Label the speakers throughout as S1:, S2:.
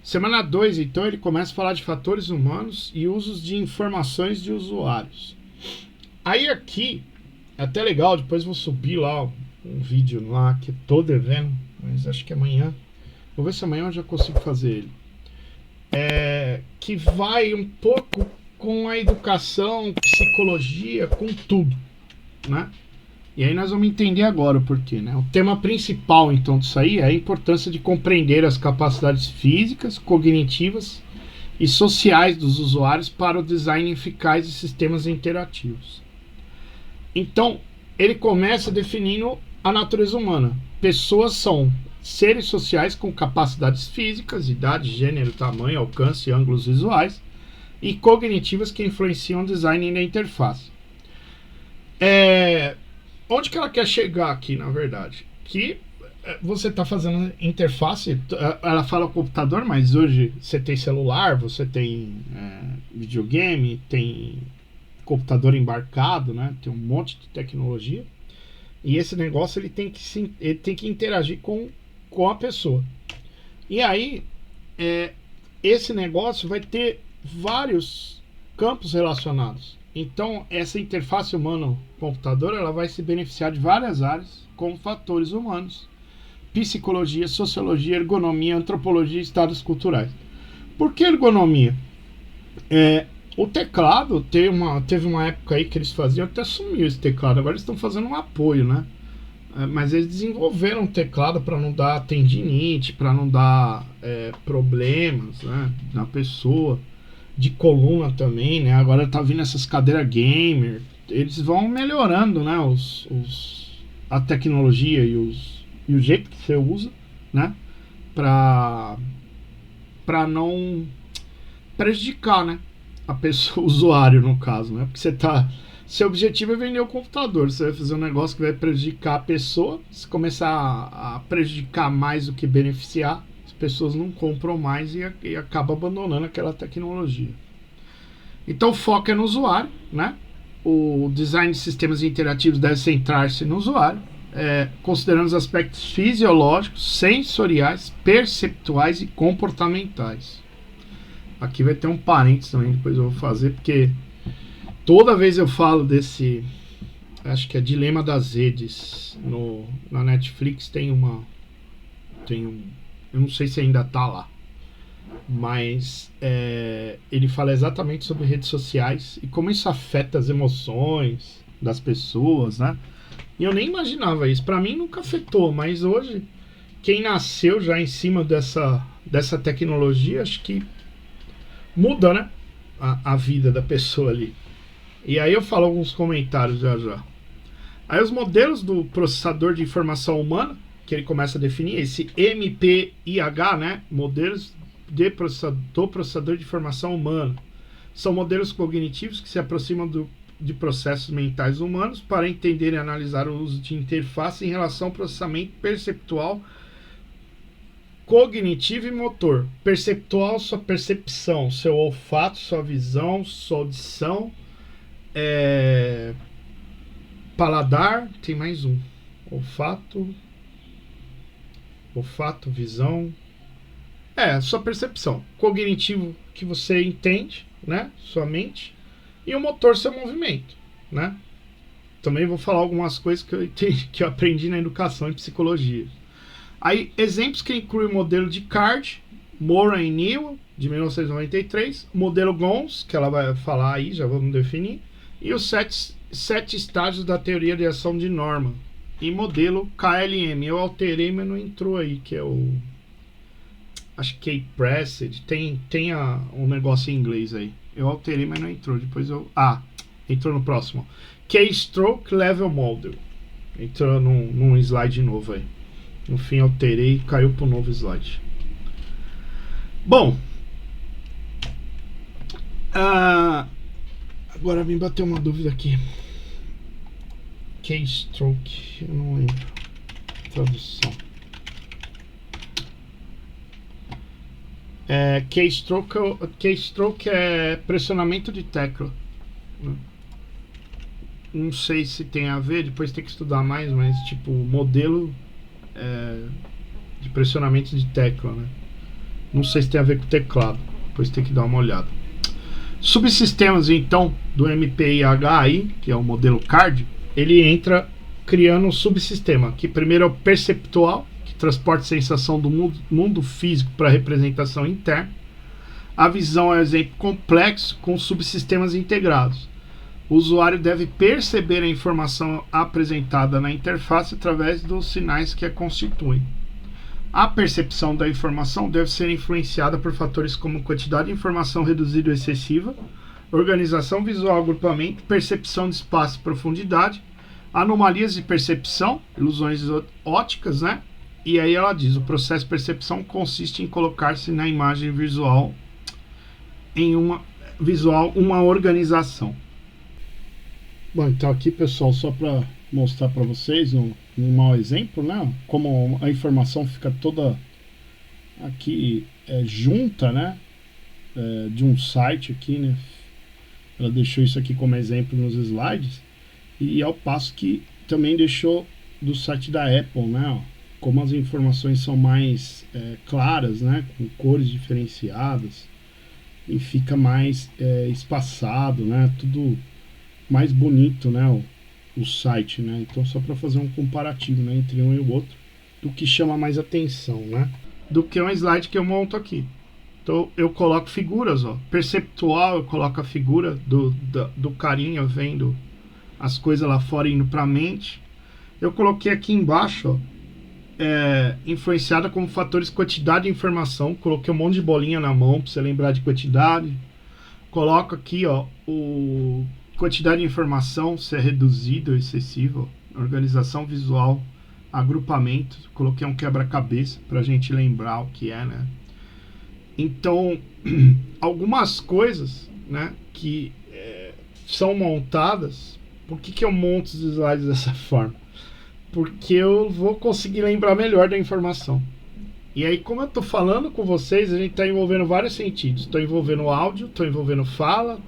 S1: Semana 2, então, ele começa a falar de fatores humanos e usos de informações de usuários. Aí aqui, é até legal, depois vou subir lá um vídeo lá que tô devendo, mas acho que amanhã. Vou ver se amanhã eu já consigo fazer ele. Que vai um pouco com a educação, psicologia, com tudo, né? E aí nós vamos entender agora o porquê, né? O tema principal, então, disso aí é a importância de compreender as capacidades físicas, cognitivas e sociais dos usuários para o design eficaz de sistemas interativos. Então, ele começa definindo a natureza humana. Pessoas são seres sociais com capacidades físicas, idade, gênero, tamanho, alcance e ângulos visuais, e cognitivas que influenciam o design da interface. Onde que ela quer chegar aqui, na verdade? Que você está fazendo interface, ela fala computador, mas hoje você tem celular, você tem videogame, tem computador embarcado, né? Tem um monte de tecnologia. E esse negócio ele tem que interagir com a pessoa. E aí, esse negócio vai ter vários campos relacionados. Então, essa interface humano-computador ela vai se beneficiar de várias áreas, como fatores humanos, psicologia, sociologia, ergonomia, antropologia e estados culturais. Por que ergonomia? O teclado teve uma época aí que eles faziam, até sumiu esse teclado, agora eles estão fazendo um apoio, né? Mas eles desenvolveram um teclado para não dar tendinite, para não dar problemas, né, na pessoa, de coluna também, né? Agora tá vindo essas cadeiras gamer, eles vão melhorando, né, a tecnologia e o jeito que você usa, né, para não prejudicar, né, a pessoa, o usuário no caso, né? Porque seu objetivo é vender o computador, você vai fazer um negócio que vai prejudicar a pessoa, se começar a prejudicar mais do que beneficiar, as pessoas não compram mais e acabam abandonando aquela tecnologia. Então o foco é no usuário, né? O design de sistemas interativos deve centrar-se no usuário, considerando os aspectos fisiológicos, sensoriais, perceptuais e comportamentais. Aqui vai ter um parênteses também, depois eu vou fazer, porque toda vez eu falo desse, acho que é Dilema das Redes, na Netflix tem um, eu não sei se ainda tá lá, mas ele fala exatamente sobre redes sociais e como isso afeta as emoções das pessoas, né? E eu nem imaginava isso, pra mim nunca afetou, mas hoje, quem nasceu já em cima dessa tecnologia, acho que muda, né, a vida da pessoa ali. E aí eu falo alguns comentários já. Aí os modelos do processador de informação humana, que ele começa a definir, esse MPIH, né, modelos do processador de informação humana, são modelos cognitivos que se aproximam de processos mentais humanos para entender e analisar o uso de interface em relação ao processamento perceptual, cognitivo e motor. Perceptual, sua percepção, seu olfato, sua visão, sua audição, paladar, tem mais um, olfato, visão, sua percepção. Cognitivo, que você entende, né, sua mente, e o motor, seu movimento, né. Também vou falar algumas coisas que eu aprendi na educação e psicologia. Aí, exemplos que incluem o modelo de Card, Moran e Newell, de 1993, o modelo GONS, que ela vai falar aí, já vamos definir, e os sete estágios da teoria de ação de Norman, e modelo KLM. Eu alterei, mas não entrou aí, que é o, acho que é Pressed, tem um negócio em inglês aí. Eu alterei, mas não entrou, depois entrou no próximo. Keystroke Level Model, entrou num slide novo aí. No fim alterei e caiu pro novo slide. Bom, agora me bateu uma dúvida aqui. Keystroke, eu não lembro. Tradução. Keystroke é pressionamento de tecla. Não sei se tem a ver, depois tem que estudar mais, mas tipo, modelo de pressionamento de tecla, né? Não sei se tem a ver com o teclado, depois tem que dar uma olhada. Subsistemas, então, do MPIHI, que é o modelo CARD, ele entra criando um subsistema, que primeiro é o perceptual, que transporta a sensação do mundo físico para a representação interna. A visão é um exemplo complexo com subsistemas integrados. O usuário deve perceber a informação apresentada na interface através dos sinais que a constituem. A percepção da informação deve ser influenciada por fatores como quantidade de informação reduzida ou excessiva, organização visual, agrupamento, percepção de espaço e profundidade, anomalias de percepção, ilusões ópticas, né? E aí ela diz, o processo de percepção consiste em colocar-se na imagem visual uma organização. Bom, então aqui, pessoal, só para mostrar para vocês um mau exemplo, né? Como a informação fica toda aqui junta, né? De um site aqui, né? Ela deixou isso aqui como exemplo nos slides, e ao passo que também deixou do site da Apple, né? Como as informações são mais claras, né? Com cores diferenciadas, e fica mais espaçado, né? Tudo mais bonito, né? O site, né? Então, só para fazer um comparativo, né, entre um e o outro, do que chama mais atenção, né? Do que um slide que eu monto aqui. Então, eu coloco figuras, ó. Perceptual, eu coloco a figura do carinha vendo as coisas lá fora indo para a mente. Eu coloquei aqui embaixo, ó, influenciada como fatores quantidade de informação. Coloquei um monte de bolinha na mão para você lembrar de quantidade. Coloco aqui, ó, o quantidade de informação, se é reduzida ou excessiva, organização visual, agrupamento, coloquei um quebra-cabeça para a gente lembrar o que é, né? Então, algumas coisas, né, que são montadas. Por que eu monto os slides dessa forma? Porque eu vou conseguir lembrar melhor da informação. E aí, como eu estou falando com vocês, a gente está envolvendo vários sentidos. Estou envolvendo áudio, estou envolvendo fala,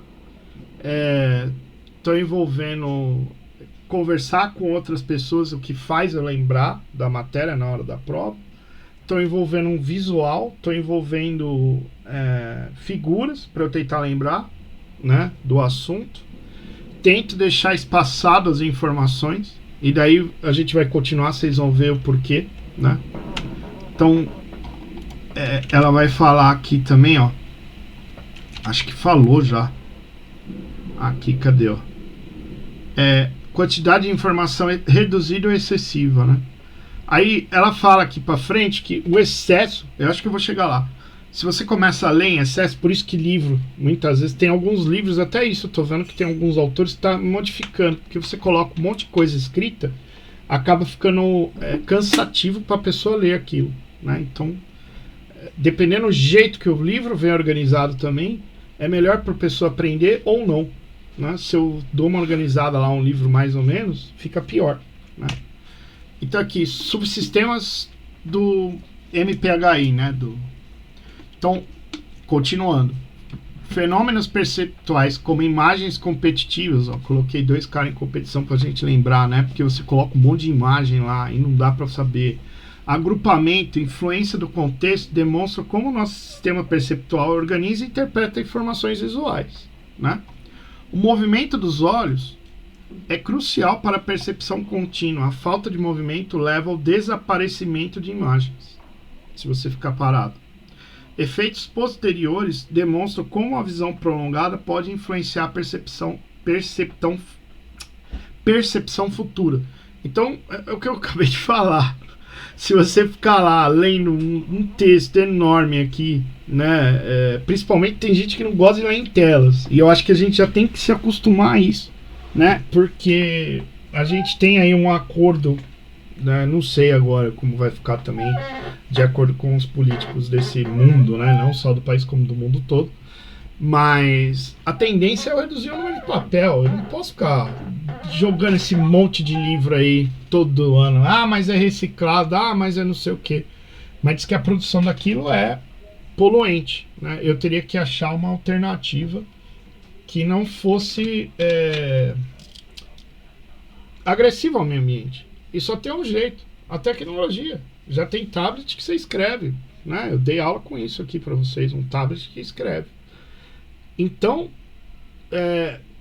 S1: estou envolvendo conversar com outras pessoas, o que faz eu lembrar da matéria na hora da prova. Estou envolvendo um visual, estou envolvendo figuras para eu tentar lembrar, né, do assunto. Tento deixar espaçadas as informações, e daí a gente vai continuar, vocês vão ver o porquê, né? Então, ela vai falar aqui também, ó. Acho que falou já. Aqui, cadê, ó? Quantidade de informação reduzida ou excessiva, né? Aí ela fala aqui pra frente que o excesso, eu acho que eu vou chegar lá. Se você começa a ler em excesso, por isso que livro, muitas vezes tem alguns livros, até isso eu tô vendo que tem alguns autores que tá modificando, porque você coloca um monte de coisa escrita, acaba ficando cansativo para a pessoa ler aquilo, né? Então, dependendo do jeito que o livro vem organizado também, é melhor para a pessoa aprender ou não, né? Se eu dou uma organizada lá, um livro mais ou menos, fica pior, né? Então aqui, subsistemas do MPHI, né? Então, continuando. Fenômenos perceptuais como imagens competitivas, ó, coloquei 2 caras em competição pra gente lembrar, né? Porque você coloca um monte de imagem lá e não dá para saber. Agrupamento, influência do contexto, demonstra como o nosso sistema perceptual organiza e interpreta informações visuais, né? O movimento dos olhos é crucial para a percepção contínua. A falta de movimento leva ao desaparecimento de imagens, se você ficar parado. Efeitos posteriores demonstram como a visão prolongada pode influenciar a percepção futura. Então, é o que eu acabei de falar. Se você ficar lá lendo um texto enorme aqui, né? Principalmente tem gente que não gosta de ler em telas. E eu acho que a gente já tem que se acostumar a isso, né? Porque a gente tem aí um acordo, né? Não sei agora como vai ficar também, de acordo com os políticos desse mundo, né? Não só do país como do mundo todo. Mas a tendência é reduzir o número de papel. Eu não posso ficar jogando esse monte de livro aí todo ano. Ah, mas é reciclado. Ah, mas é não sei o que. Mas diz que a produção daquilo é poluente, né? Eu teria que achar uma alternativa que não fosse agressiva ao meio ambiente. E só tem um jeito. A tecnologia. Já tem tablet que você escreve. né? Eu dei aula com isso aqui para vocês, um tablet que escreve. Então,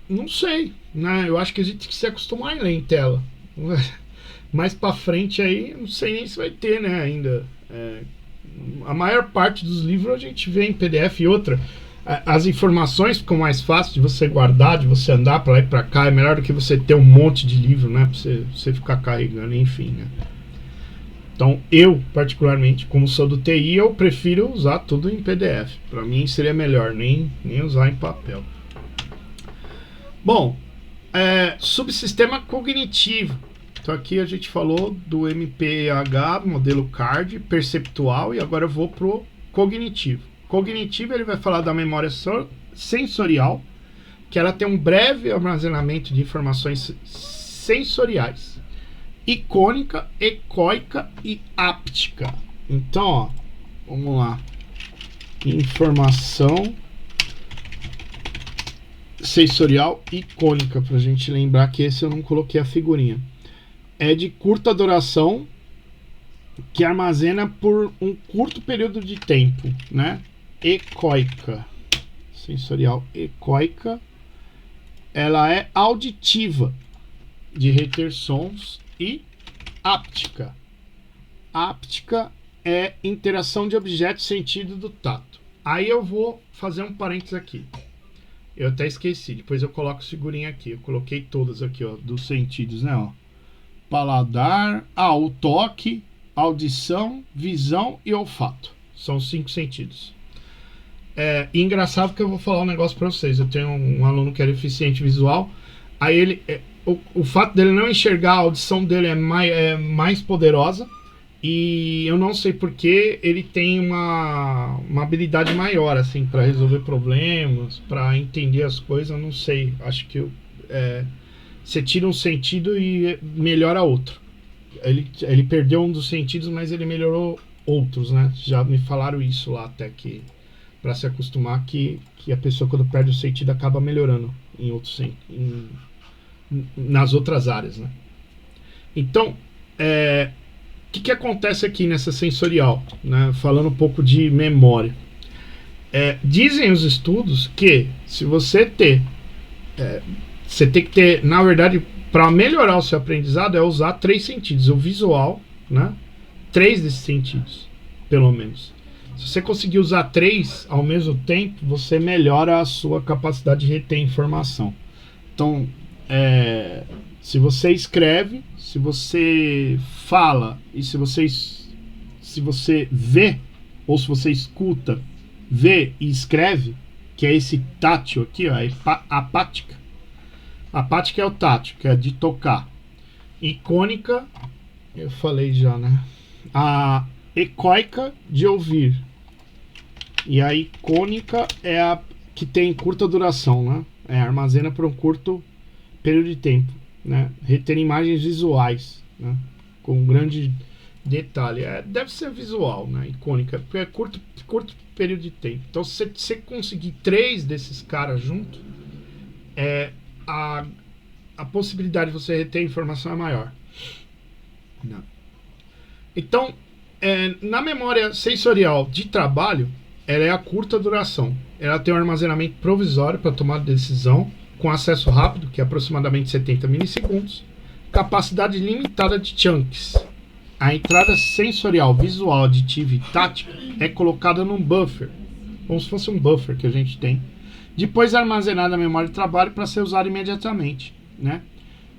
S1: não sei, né? Eu acho que a gente tem que se acostumar a ler em tela. Mais para frente aí, não sei nem se vai ter, né? Ainda. A maior parte dos livros a gente vê em PDF. E outra, as informações ficam mais fáceis de você guardar, de você andar para lá e para cá. É melhor do que você ter um monte de livro, né? Para você ficar carregando, enfim, né? Então, eu, particularmente, como sou do TI, eu prefiro usar tudo em PDF. Para mim seria melhor nem usar em papel. Bom, subsistema cognitivo. Então aqui a gente falou do MPH, modelo CARD, perceptual, e agora eu vou pro cognitivo. Cognitivo, ele vai falar da memória sensorial, que ela tem um breve armazenamento de informações sensoriais. Icônica, ecóica e áptica. Então, ó, vamos lá. Informação sensorial icônica, pra gente lembrar que esse eu não coloquei a figurinha. É de curta duração, que armazena por um curto período de tempo, né? Ecóica. Sensorial ecóica. Ela é auditiva, de reter sons, e áptica. Áptica é interação de objetos sentido do tato. Aí eu vou fazer um parênteses aqui. Eu até esqueci, depois eu coloco figurinha aqui. Eu coloquei todas aqui, ó, dos sentidos, né, ó. Paladar, o toque, audição, visão e olfato. São 5 sentidos. E engraçado que eu vou falar um negócio pra vocês. Eu tenho um aluno que é deficiente visual. Aí ele... O fato dele não enxergar, a audição dele é mais poderosa. E eu não sei porque ele tem uma habilidade maior, assim, para resolver problemas, para entender as coisas. Eu não sei. Acho que você tira um sentido e melhora outro. Ele perdeu um dos sentidos, mas ele melhorou outros, né? Já me falaram isso lá, até que para se acostumar que a pessoa, quando perde o sentido, acaba melhorando em outros nas outras áreas, né? Então, o que acontece aqui nessa sensorial, né? Falando um pouco de memória. Dizem os estudos que se você você tem que ter, na verdade, para melhorar o seu aprendizado, é usar 3 sentidos. O visual, né? 3 desses sentidos, pelo menos. Se você conseguir usar 3 ao mesmo tempo, você melhora a sua capacidade de reter informação. Então, se você escreve, se você fala e se você vê, ou se você escuta, vê e escreve, que é esse tátil aqui, ó, apática. Apática é o tátil, que é de tocar. Icônica, eu falei já, né? A ecóica, de ouvir. E a icônica é a que tem curta duração, né? Armazena por um curto período de tempo, né? Reter imagens visuais, né? Com um grande detalhe. Deve ser visual, né? Icônica, porque é curto período de tempo. Então, se você conseguir 3 desses caras juntos, a possibilidade de você reter informação é maior. Não. Então, na memória sensorial de trabalho, ela é a curta duração. Ela tem um armazenamento provisório para tomar decisão, com acesso rápido, que é aproximadamente 70 milissegundos, capacidade limitada de chunks. A entrada sensorial, visual, auditiva e tática é colocada num buffer, como se fosse um buffer que a gente tem, depois armazenada na memória de trabalho para ser usada imediatamente, né?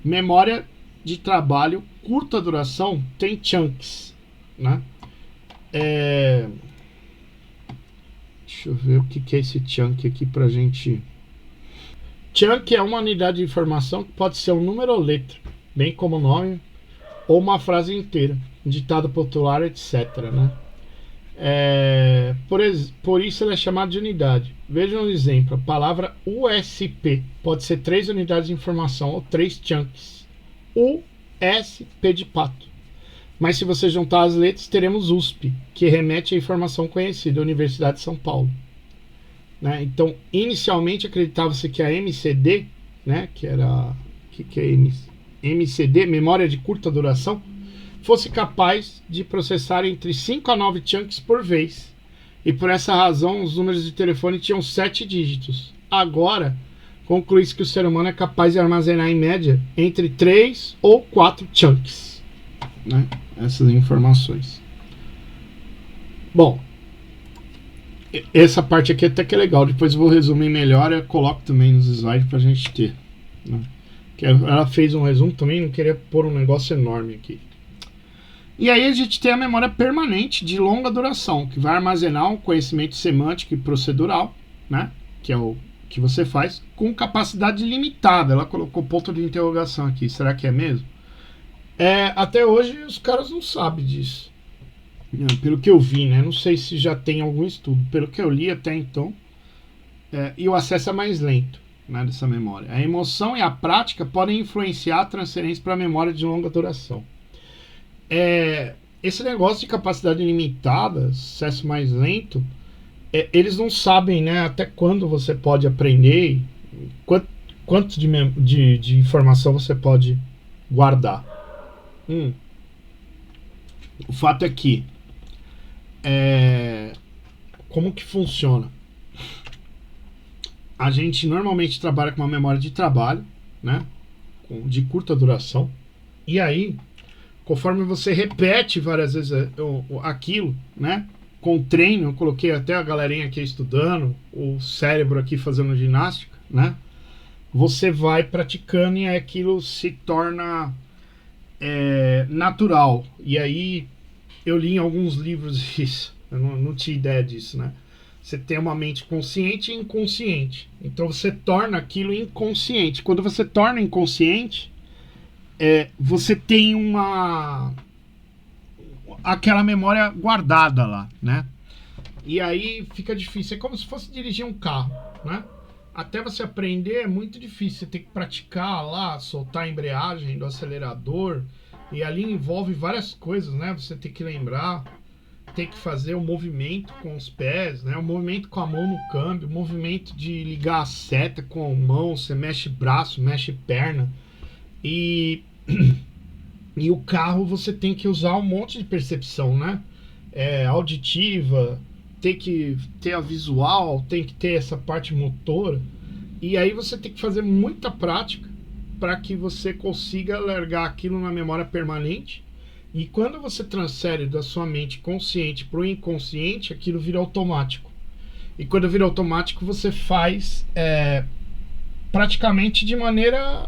S1: Memória de trabalho, curta duração, tem chunks, né? Deixa eu ver o que é esse chunk aqui pra gente... Chunk é uma unidade de informação que pode ser um número ou letra, bem como o nome, ou uma frase inteira, ditado popular, etc, né? Por isso ela é chamada de unidade. Veja um exemplo. A palavra USP pode ser 3 unidades de informação ou 3 chunks. USP de pato. Mas se você juntar as letras, teremos USP, que remete à informação conhecida, Universidade de São Paulo, né? Então, inicialmente acreditava-se que a MCD, né, que era que é MCD, memória de curta duração, fosse capaz de processar entre 5 a 9 chunks por vez. E por essa razão, os números de telefone tinham 7 dígitos. Agora, conclui-se que o ser humano é capaz de armazenar em média entre 3 ou 4 chunks, né? Essas informações. Bom, essa parte aqui até que é legal. Depois eu vou resumir melhor e eu coloco também nos slides pra gente ter, né? Que ela fez um resumo também, não queria pôr um negócio enorme aqui. E aí a gente tem a memória permanente de longa duração, que vai armazenar um conhecimento semântico e procedural, né? Que é o que você faz, com capacidade limitada. Ela colocou ponto de interrogação aqui. Será que é mesmo? Até hoje os caras não sabem disso. Pelo que eu vi, né? Não sei se já tem algum estudo. Pelo que eu li até então, e o acesso é mais lento, né, dessa memória. A emoção e a prática podem influenciar a transferência para a memória de longa duração. Esse negócio de capacidade limitada, acesso mais lento, eles não sabem, né, até quando você pode aprender, quanto de informação você pode guardar. O fato é que como que funciona? A gente normalmente trabalha com uma memória de trabalho, né, de curta duração, e aí conforme você repete várias vezes aquilo, né, com treino, eu coloquei até a galerinha aqui estudando, o cérebro aqui fazendo ginástica, né, você vai praticando e aquilo se torna natural. E aí eu li em alguns livros isso, eu não tinha ideia disso, né. Você tem uma mente consciente e inconsciente, então você torna aquilo inconsciente. Quando você torna inconsciente, você tem aquela memória guardada lá, né? E aí fica difícil. É como se fosse dirigir um carro, né? Até você aprender é muito difícil. Você tem que praticar lá, soltar a embreagem do acelerador. E ali envolve várias coisas, né? Você tem que lembrar, tem que fazer o movimento com os pés, né? O movimento com a mão no câmbio, o movimento de ligar a seta com a mão. Você mexe braço, mexe perna. E o carro você tem que usar um monte de percepção, né? Auditiva, tem que ter a visual, tem que ter essa parte motora. E aí você tem que fazer muita prática para que você consiga largar aquilo na memória permanente. E quando você transfere da sua mente consciente para o inconsciente, aquilo vira automático. E quando vira automático, você faz praticamente de maneira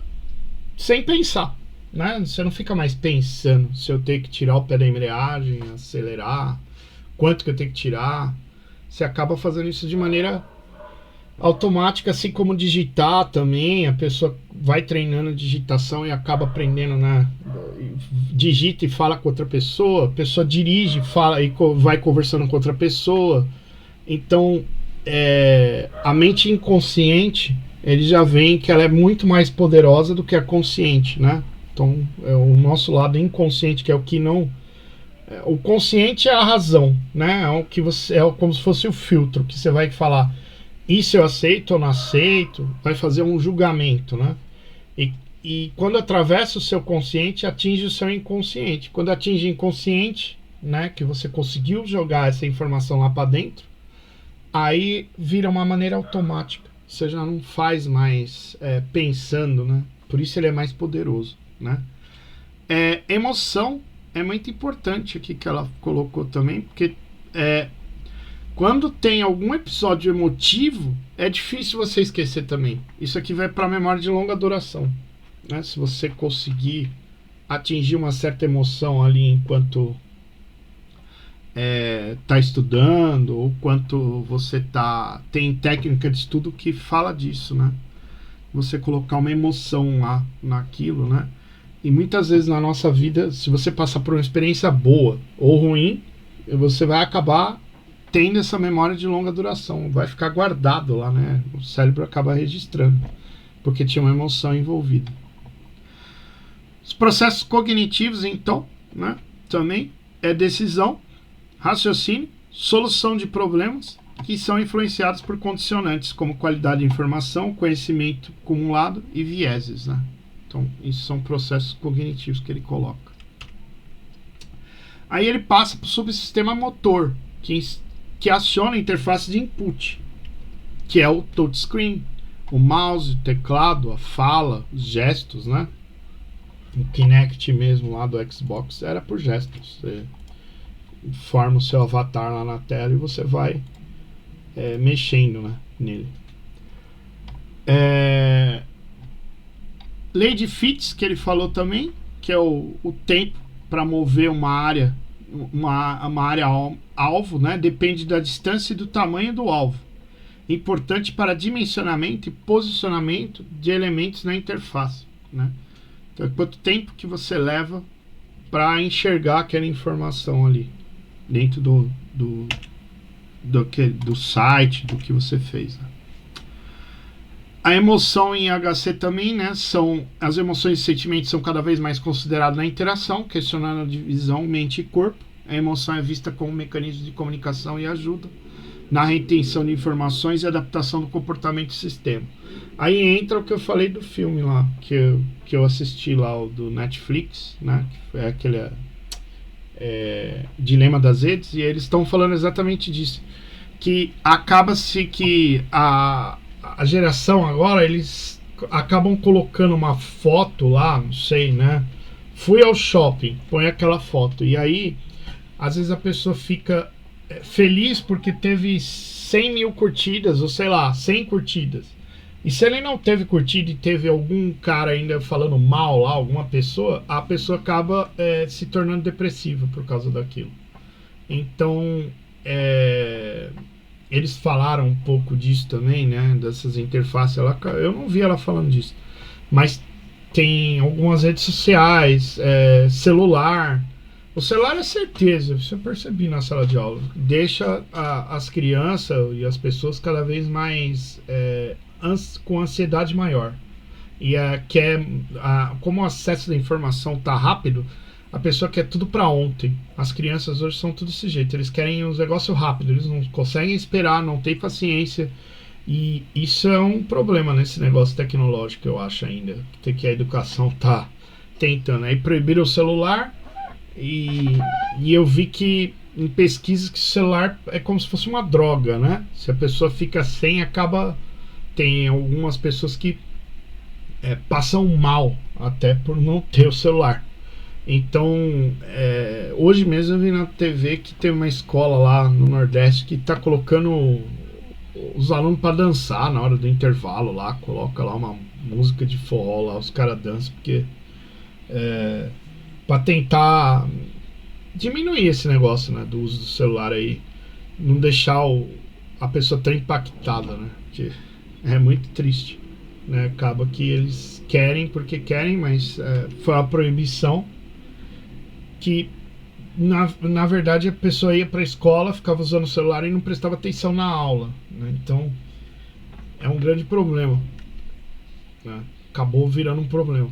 S1: sem pensar, né? Você não fica mais pensando se eu tenho que tirar o pé da embreagem, acelerar, quanto que eu tenho que tirar. Você acaba fazendo isso de maneira automática, assim como digitar também. A pessoa vai treinando digitação e acaba aprendendo, né? Digita e fala com outra pessoa, a pessoa dirige, fala e vai conversando com outra pessoa. Então, a mente inconsciente, ele já vem que ela é muito mais poderosa do que a consciente, né? Então, o nosso lado inconsciente, que é o que não... o consciente é a razão, né? É o que você, como se fosse o filtro, que você vai falar, isso eu aceito ou não aceito, vai fazer um julgamento, né? E quando atravessa o seu consciente, atinge o seu inconsciente. Quando atinge o inconsciente, né, que você conseguiu jogar essa informação lá para dentro, aí vira uma maneira automática. Você já não faz mais pensando, né? Por isso ele é mais poderoso, né? Emoção é muito importante aqui que ela colocou também, porque quando tem algum episódio emotivo, é difícil você esquecer também. Isso aqui vai para a memória de longa duração, né? Se você conseguir atingir uma certa emoção ali enquanto tá estudando, ou quanto você tem técnica de estudo que fala disso, né? Você colocar uma emoção lá naquilo, né? E muitas vezes na nossa vida, se você passar por uma experiência boa ou ruim, você vai acabar tendo essa memória de longa duração, vai ficar guardado lá, né? O cérebro acaba registrando, porque tinha uma emoção envolvida. Os processos cognitivos, então, né? Também é decisão, raciocínio, solução de problemas, que são influenciados por condicionantes como qualidade de informação, conhecimento acumulado e vieses, né? Então, isso são processos cognitivos que ele coloca. Aí ele passa para o subsistema motor, que aciona a interface de input, que é o touchscreen, o mouse, o teclado, a fala, os gestos, né? O Kinect mesmo lá do Xbox era por gestos. Você forma o seu avatar lá na tela e você vai mexendo, né, nele. Lei de Fitts, que ele falou também, que é o tempo para mover uma área alvo, né, depende da distância e do tamanho do alvo. Importante para dimensionamento e posicionamento de elementos na interface, né? Então, é quanto tempo que você leva para enxergar aquela informação ali dentro do site, do que você fez, né? A emoção em HC também, né? As emoções e sentimentos são cada vez mais considerados na interação, questionando a divisão mente e corpo. A emoção é vista como um mecanismo de comunicação e ajuda na retenção de informações e adaptação do comportamento do sistema. Aí entra o que eu falei do filme lá, que eu assisti lá, o do Netflix, né? Que é aquele Dilema das Redes, e eles estão falando exatamente disso. Que acaba-se que a geração agora, eles acabam colocando uma foto lá, não sei, né? Fui ao shopping, põe aquela foto, e aí às vezes a pessoa fica feliz porque teve 100 mil curtidas, ou sei lá, 100 curtidas. E se ele não teve curtida e teve algum cara ainda falando mal lá, alguma pessoa, a pessoa acaba se tornando depressiva por causa daquilo. Então, eles falaram um pouco disso também, né? Dessas interfaces. Eu não vi ela falando disso. Mas tem algumas redes sociais, celular. O celular é certeza, isso eu percebi na sala de aula. Deixa as crianças e as pessoas cada vez mais com ansiedade maior. E como o acesso da informação está rápido, a pessoa quer tudo para ontem. As crianças hoje são tudo desse jeito. Eles querem os negócios rápidos, eles não conseguem esperar, não tem paciência. E isso é um problema nesse negócio tecnológico, eu acho ainda. Que a educação está tentando. Aí proibiram o celular. E eu vi que em pesquisas que o celular é como se fosse uma droga, né? Se a pessoa fica sem, tem algumas pessoas que passam mal até por não ter o celular. Então, hoje mesmo eu vi na TV que tem uma escola lá no Nordeste que está colocando os alunos para dançar na hora do intervalo lá, coloca lá uma música de forró lá, os caras dançam, porque para tentar diminuir esse negócio, né, do uso do celular aí, não deixar a pessoa tão impactada, né, porque é muito triste, né, acaba que eles querem porque querem, mas foi uma proibição que na verdade a pessoa ia para a escola, ficava usando o celular e não prestava atenção na aula, né, então é um grande problema, né, acabou virando um problema.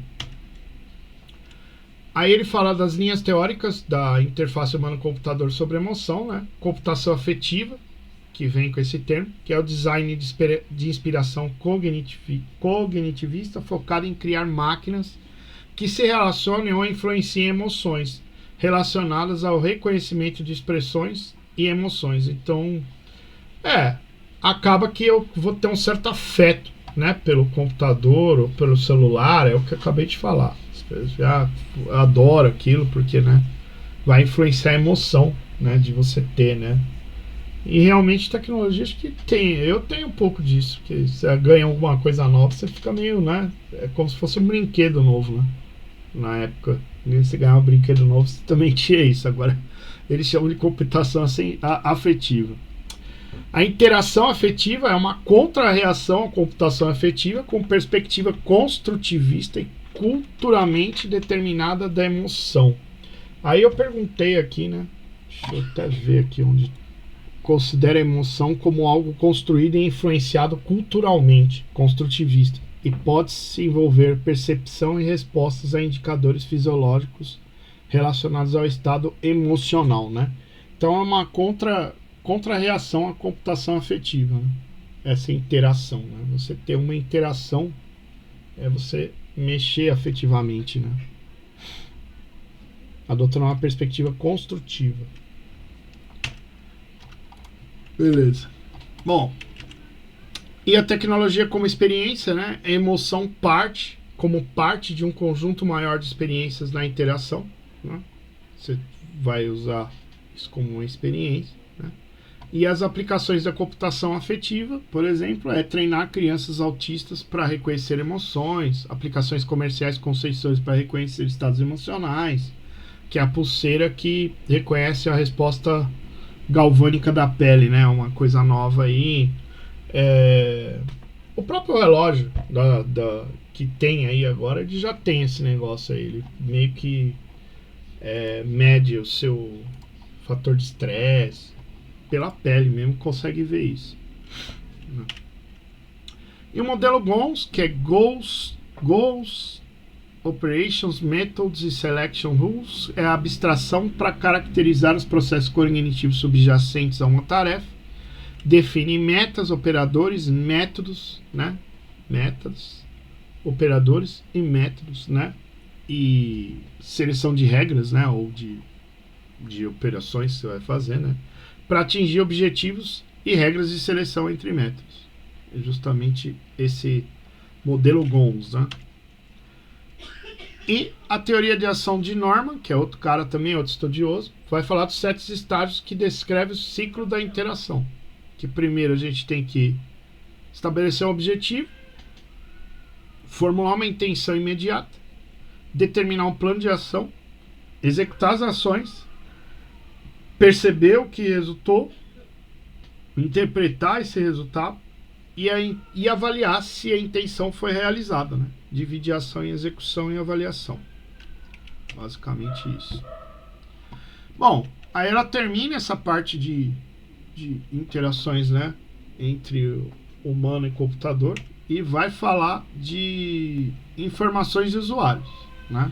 S1: Aí ele fala das linhas teóricas da interface humano-computador sobre emoção, né? Computação afetiva, que vem com esse termo, que é o design de inspiração cognitivista focado em criar máquinas que se relacionem ou influenciem emoções relacionadas ao reconhecimento de expressões e emoções. Então, acaba que eu vou ter um certo afeto, né, pelo computador ou pelo celular, é o que eu acabei de falar. Já adoro aquilo porque, né, vai influenciar a emoção, né, de você ter, né. E realmente tecnologia, acho que eu tenho um pouco disso, porque você ganha alguma coisa nova, você fica meio, né, é como se fosse um brinquedo novo, né. Na época, você ganhar um brinquedo novo, você também tinha isso. Agora eles chamam de computação assim, afetiva. A interação afetiva é uma contra-reação à computação afetiva com perspectiva construtivista e culturalmente determinada da emoção. Aí eu perguntei aqui, né? Deixa eu até ver aqui onde considera a emoção como algo construído e influenciado culturalmente, construtivista, e pode-se envolver percepção e respostas a indicadores fisiológicos relacionados ao estado emocional, né? Então é uma contra-reação à computação afetiva, né? Essa interação, né? Você ter uma interação é você mexer afetivamente, né? adotando uma perspectiva construtiva. Beleza. Bom, e a tecnologia como experiência, né? A emoção como parte de um conjunto maior de experiências na interação, né? Você vai usar isso como uma experiência, né? E as aplicações da computação afetiva, por exemplo, é treinar crianças autistas para reconhecer emoções, aplicações comerciais com sensores para reconhecer estados emocionais, que é a pulseira que reconhece a resposta galvânica da pele, né? Uma coisa nova aí. O próprio relógio que tem aí agora, ele já tem esse negócio aí. Ele meio que mede o seu fator de estresse pela pele mesmo, consegue ver isso. E o modelo GONS, que é Goals, Operations, Methods e Selection Rules, é a abstração para caracterizar os processos cognitivos subjacentes a uma tarefa, define metas, operadores, métodos, né? Métodos, operadores e métodos, né? E seleção de regras, né? Ou de operações que você vai fazer, né? Para atingir objetivos e regras de seleção entre métodos. É justamente esse modelo GONS, né? E a teoria de ação de Norman, que é outro cara também, outro estudioso, vai falar dos 7 estágios que descreve o ciclo da interação. Que primeiro a gente tem que estabelecer um objetivo, formular uma intenção imediata, determinar um plano de ação, executar as ações, perceber o que resultou, interpretar esse resultado e avaliar se a intenção foi realizada, né? Dividir ação em execução e avaliação. Basicamente isso. Bom, aí ela termina essa parte de interações, né, entre humano e computador e vai falar de informações de usuários, né?